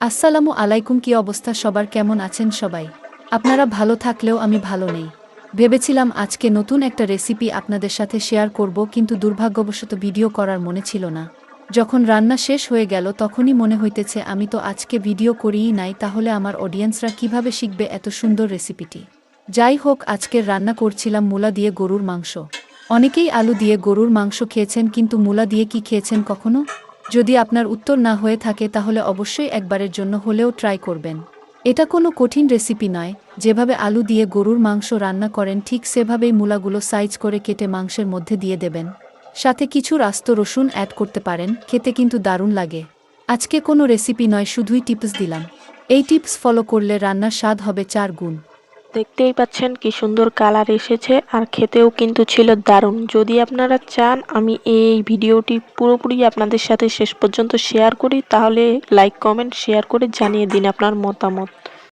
আসসালামু আলাইকুম। কি অবস্থা সবার, কেমন আছেন সবাই? আপনারা ভালো থাকলেও আমি ভালো নেই। ভেবেছিলাম আজকে নতুন একটা রেসিপি আপনাদের সাথে শেয়ার করব, কিন্তু দুর্ভাগ্যবশত ভিডিও করার মনে ছিল না। যখন রান্না শেষ হয়ে গেল তখনই মনে হইতেছে আমি তো আজকে ভিডিও করিই নাই, তাহলে আমার অডিয়েন্সরা কিভাবে শিখবে এত সুন্দর রেসিপিটি। যাই হোক, আজকের রান্না করছিলাম মূলা দিয়ে গরুর মাংস। অনেকেই আলু দিয়ে গরুর মাংস খেয়েছেন, কিন্তু মূলা দিয়ে কি খেয়েছেন কখনো? যদি আপনার উত্তর না হয়ে থাকে তাহলে অবশ্যই একবারের জন্য হলেও ট্রাই করবেন। এটা কোনো কঠিন রেসিপি নয়। যেভাবে আলু দিয়ে গরুর মাংস রান্না করেন ঠিক সেভাবেই মূলাগুলো সাইজ করে কেটে মাংসের মধ্যে দিয়ে দেবেন। সাথে কিছু আস্ত রসুন অ্যাড করতে পারেন, খেতে কিন্তু দারুণ লাগে। আজকে কোনো রেসিপি নয়, শুধুই টিপস দিলাম। এই টিপস ফলো করলে রান্নার স্বাদ হবে 4 গুণ। দেখতেই পাচ্ছেন কি সুন্দর কালার এসেছে, আর খেতেও কিন্তু ছিল দারুণ। যদি আপনারা চান আমি এই ভিডিওটি পুরোপুরি আপনাদের সাথে শেষ পর্যন্ত শেয়ার করি, তাহলে লাইক কমেন্ট শেয়ার করে জানিয়ে দিন আপনার মতামত।